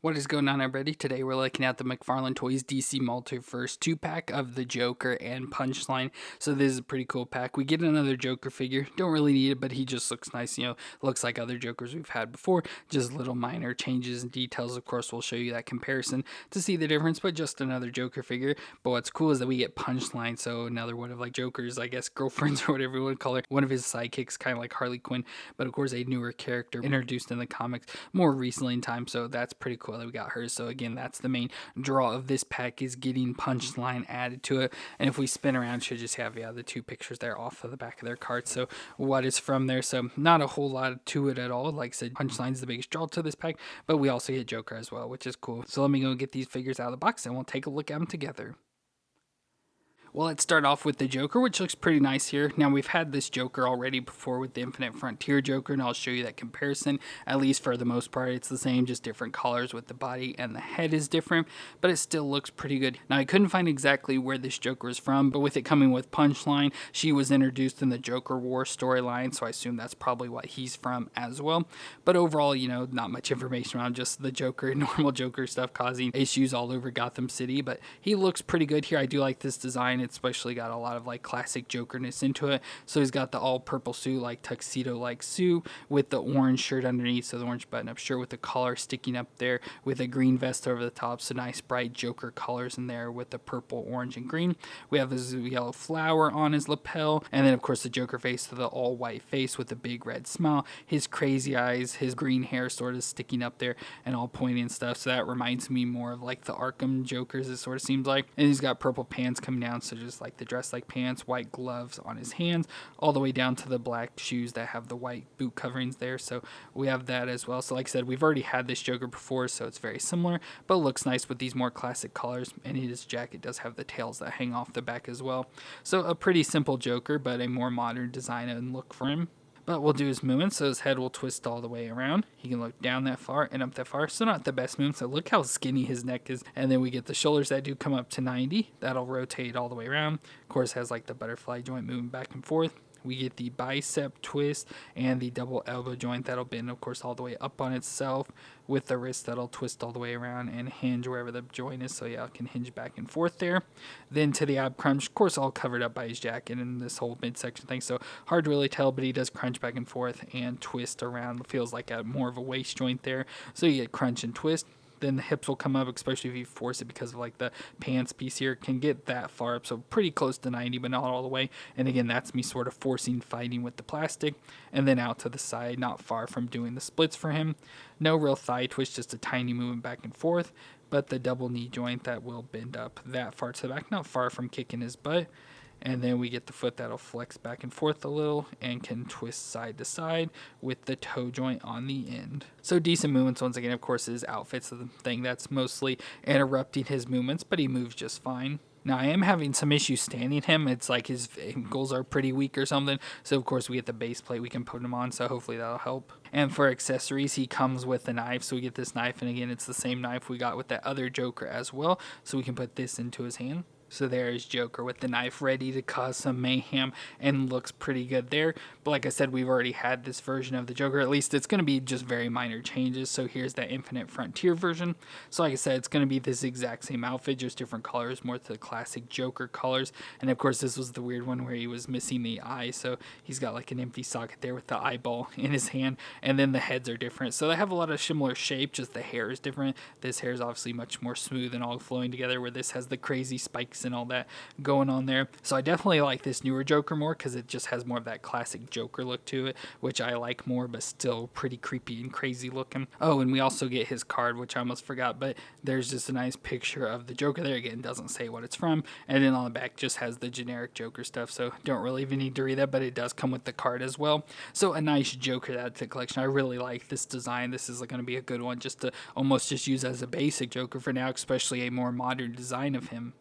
What is going on, everybody? Today we're looking at the McFarlane Toys DC Multiverse 2-pack of the Joker and Punchline. So this is a pretty cool pack. We get another Joker figure. Don't really need it, but he just looks nice. Looks like other Jokers we've had before. Just little minor changes and details. Of course, we'll show you that comparison to see the difference, but just another Joker figure. But what's cool is that we get Punchline, so another one of like Joker's, I guess, girlfriends or whatever you want to call her. One of his sidekicks, kind of like Harley Quinn, but of course a newer character introduced in the comics more recently in time, so that's pretty cool that we got her. So again, that's the main draw of this pack, is getting Punchline added to it. And if we spin around, should just have the two pictures there off of the back of their card. So what is from there? So not a whole lot to it at all. Like I said, Punchline's the biggest draw to this pack, but we also get Joker as well, which is cool. So let me go get these figures out of the box and we'll take a look at them together. Well, let's start off with the Joker, which looks pretty nice here. Now, we've had this Joker already before with the Infinite Frontier Joker, and I'll show you that comparison. At least for the most part, it's the same, just different colors with the body and the head is different, but it still looks pretty good. Now, I couldn't find exactly where this Joker is from, but with it coming with Punchline, she was introduced in the Joker War storyline, so I assume that's probably what he's from as well. But overall, not much information around just the Joker, normal Joker stuff causing issues all over Gotham City, but he looks pretty good here. I do like this design. It's especially got a lot of like classic Jokerness into it. So he's got the all purple suit, like tuxedo like suit, with the orange shirt underneath, so the orange button up shirt with the collar sticking up there, with a green vest over the top, so nice bright Joker colors in there with the purple, orange, and green. We have this yellow flower on his lapel, and then of course the Joker face, with the all white face with a big red smile, his crazy eyes, his green hair sort of sticking up there and all pointy and stuff. So that reminds me more of like the Arkham Jokers, it sort of seems like. And he's got purple pants coming down, so just like the dress like pants, white gloves on his hands, all the way down to the black shoes that have the white boot coverings there. So we have that as well. So like I said, we've already had this Joker before, so it's very similar, but it looks nice with these more classic colors. And his jacket does have the tails that hang off the back as well. So a pretty simple Joker, but a more modern design and look for him. But we'll do his movements, so his head will twist all the way around. He can look down that far and up that far, so not the best movement. So look how skinny his neck is. And then we get the shoulders that do come up to 90. That'll rotate all the way around. Of course, has like the butterfly joint moving back and forth. We get the bicep twist and the double elbow joint that'll bend, of course, all the way up on itself, with the wrist that'll twist all the way around and hinge wherever the joint is. So yeah, it can hinge back and forth there. Then to the ab crunch, of course, all covered up by his jacket and this whole midsection thing. So hard to really tell, but he does crunch back and forth and twist around. It feels like more of a waist joint there. So you get crunch and twist. Then the hips will come up, especially if you force it, because of like the pants piece here can get that far up, so pretty close to 90, but not all the way. And again, that's me sort of forcing fighting with the plastic. And then out to the side, not far from doing the splits for him. No real thigh twist, just a tiny movement back and forth, but the double knee joint that will bend up that far to the back, not far from kicking his butt. And then we get the foot that'll flex back and forth a little and can twist side to side with the toe joint on the end. So decent movements. Once again, of course, his outfit's the thing that's mostly interrupting his movements, but he moves just fine. Now, I am having some issues standing him. It's like his ankles are pretty weak or something. So, of course, we get the base plate we can put him on. So, hopefully, that'll help. And for accessories, he comes with a knife. So, we get this knife. And again, it's the same knife we got with that other Joker as well. So, we can put this into his hand. So there is Joker with the knife ready to cause some mayhem and looks pretty good there. But like I said, we've already had this version of the Joker. At least it's going to be just very minor changes. So here's that Infinite Frontier version. So like I said, it's going to be this exact same outfit, just different colors, more to the classic Joker colors. And of course, this was the weird one where he was missing the eye. So he's got like an empty socket there with the eyeball in his hand. And then the heads are different. So they have a lot of similar shape, just the hair is different. This hair is obviously much more smooth and all flowing together, where this has the crazy spikes and all that going on there. So I definitely like this newer Joker more because it just has more of that classic Joker look to it, which I like more, but still pretty creepy and crazy looking. Oh, and we also get his card, which I almost forgot, but there's just a nice picture of the Joker there. Again, doesn't say what it's from, and then on the back just has the generic Joker stuff, so don't really even need to read that, but it does come with the card as well. So a nice Joker to add to the collection. I really like this design. This is going to be a good one just to almost just use as a basic Joker for now, especially a more modern design of him.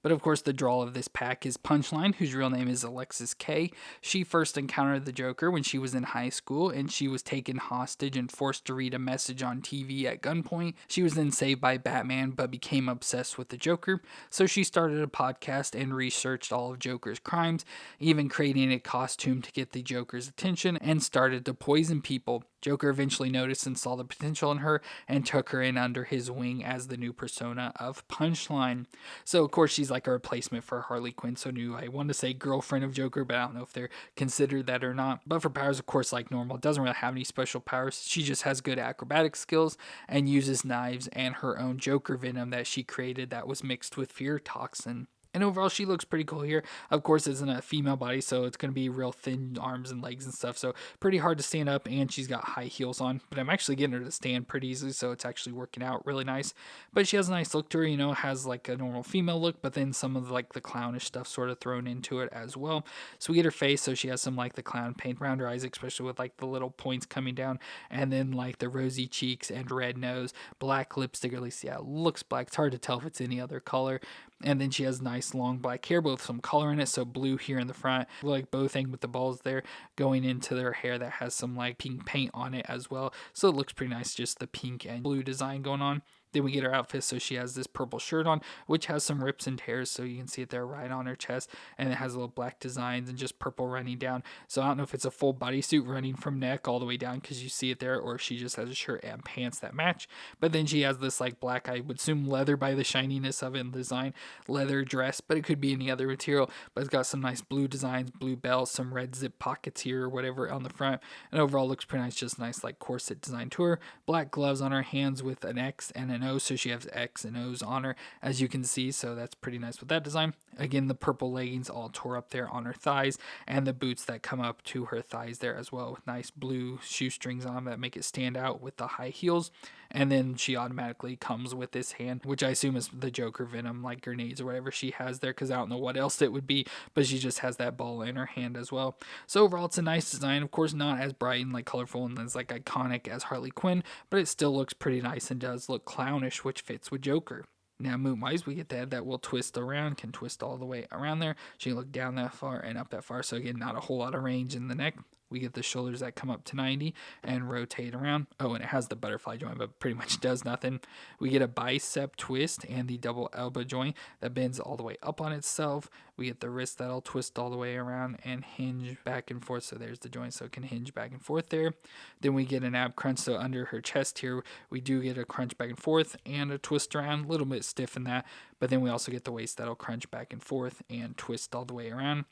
But of course, the draw of this pack is Punchline, whose real name is Alexis K. She first encountered the Joker when she was in high school, and she was taken hostage and forced to read a message on TV at gunpoint. She was then saved by Batman, but became obsessed with the Joker, so she started a podcast and researched all of Joker's crimes, even creating a costume to get the Joker's attention, and started to poison people. Joker eventually noticed and saw the potential in her and took her in under his wing as the new persona of Punchline. So, of course, she's like a replacement for Harley Quinn. So, new, I want to say girlfriend of Joker, but I don't know if they're considered that or not. But for powers, of course, like normal, doesn't really have any special powers. She just has good acrobatic skills and uses knives and her own Joker venom that she created that was mixed with fear toxin. And overall, she looks pretty cool here. Of course, it's in a female body, so it's going to be real thin arms and legs and stuff. So pretty hard to stand up, and she's got high heels on. But I'm actually getting her to stand pretty easily, so it's actually working out really nice. But she has a nice look to her, has like a normal female look, but then some of like the clownish stuff sort of thrown into it as well. So we get her face, so she has some like the clown paint around her eyes, especially with like the little points coming down, and then like the rosy cheeks and red nose, black lipstick, or at least, yeah, it looks black. It's hard to tell if it's any other color. And then she has nice long black hair, but with some color in it. So blue here in the front, like bow thing with the balls there going into their hair that has some like pink paint on it as well. So it looks pretty nice, just the pink and blue design going on. Then we get her outfit, so she has this purple shirt on, which has some rips and tears, so you can see it there right on her chest, and it has little black designs and just purple running down. So I don't know if it's a full bodysuit running from neck all the way down, because you see it there, or if she just has a shirt and pants that match. But then she has this like black, I would assume leather by the shininess of it and design, leather dress, but it could be any other material. But it's got some nice blue designs, blue bells, some red zip pockets here or whatever on the front, and overall looks pretty nice, just nice like corset design to her. Black gloves on her hands with an X and an O, so she has X and O's on her, as you can see, so that's pretty nice with that design. Again, the purple leggings all tore up there on her thighs, and the boots that come up to her thighs there as well, with nice blue shoestrings on them that make it stand out with the high heels. And then she automatically comes with this hand, which I assume is the Joker venom, like grenades or whatever she has there, because I don't know what else it would be, but she just has that ball in her hand as well. So overall, it's a nice design. Of course, not as bright and like colorful and as like iconic as Harley Quinn, but it still looks pretty nice and does look clownish, which fits with Joker. Now, moon-wise, we get the head that will twist around, can twist all the way around there. She can look down that far and up that far, so again, not a whole lot of range in the neck. We get the shoulders that come up to 90 and rotate around. Oh, and it has the butterfly joint, but pretty much does nothing. We get a bicep twist and the double elbow joint that bends all the way up on itself. We get the wrist that'll twist all the way around and hinge back and forth. So there's the joint, so it can hinge back and forth there. Then we get an ab crunch. So under her chest here, we do get a crunch back and forth and a twist around, a little bit stiff in that. But then we also get the waist that'll crunch back and forth and twist all the way around.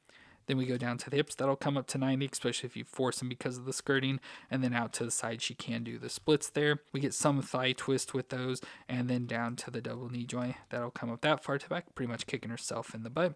Then we go down to the hips. That'll come up to 90, especially if you force them because of the skirting. And then out to the side, she can do the splits there. We get some thigh twist with those. And then down to the double knee joint. That'll come up that far to back, pretty much kicking herself in the butt.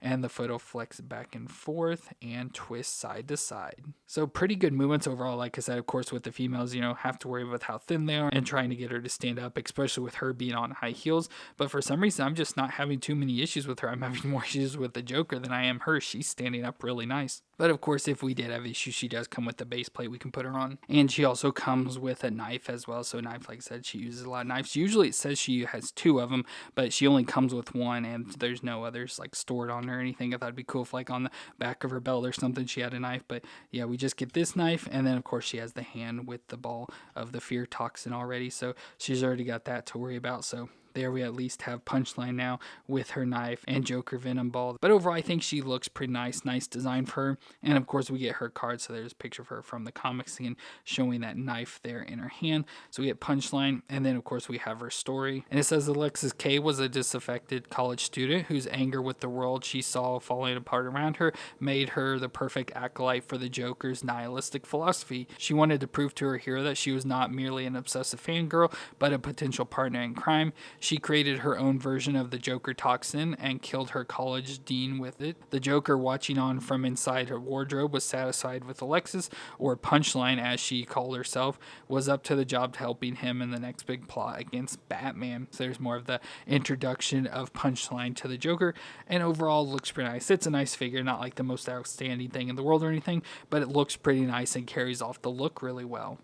And the foot will flex back and forth and twist side to side. So pretty good movements overall. Like I said, of course, with the females, have to worry with how thin they are and trying to get her to stand up, especially with her being on high heels. But for some reason, I'm just not having too many issues with her. I'm having more issues with the Joker than I am her. She's standing up really nice. But of course, if we did have issues, she does come with the base plate we can put her on. And she also comes with a knife as well. So a knife, like I said, she uses a lot of knives. Usually it says she has 2 of them, but she only comes with 1 and there's no others like stored on her or anything. I thought it'd be cool if like on the back of her belt or something she had a knife. But yeah, we just get this knife, and then of course she has the hand with the ball of the fear toxin already. So she's already got that to worry about. So there we at least have Punchline now with her knife and Joker Venom ball. But overall, I think she looks pretty nice. Nice design for her. And of course, we get her card. So there's a picture of her from the comic scene showing that knife there in her hand. So we get Punchline. And then, of course, we have her story. And it says Alexis K was a disaffected college student whose anger with the world she saw falling apart around her made her the perfect acolyte for the Joker's nihilistic philosophy. She wanted to prove to her hero that she was not merely an obsessive fangirl, but a potential partner in crime. She created her own version of the Joker toxin and killed her college dean with it. The Joker, watching on from inside her wardrobe, was satisfied with Alexis, or Punchline as she called herself, was up to the job helping him in the next big plot against Batman. So there's more of the introduction of Punchline to the Joker, and overall looks pretty nice. It's a nice figure, not like the most outstanding thing in the world or anything, but it looks pretty nice and carries off the look really well.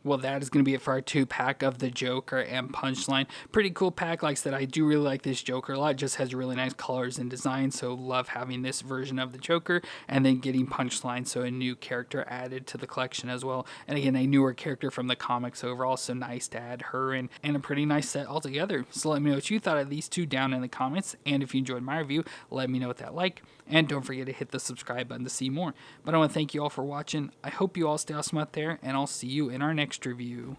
Well, that is going to be it for our 2-pack of the Joker and Punchline. Pretty cool pack. Like I said, I do really like this Joker a lot. It just has really nice colors and design, so love having this version of the Joker. And then getting Punchline, so a new character added to the collection as well. And again, a newer character from the comics overall, so nice to add her in. And a pretty nice set altogether. So let me know what you thought of these two down in the comments. And if you enjoyed my review, let me know what that like. And don't forget to hit the subscribe button to see more. But I want to thank you all for watching. I hope you all stay awesome out there, and I'll see you in our next review.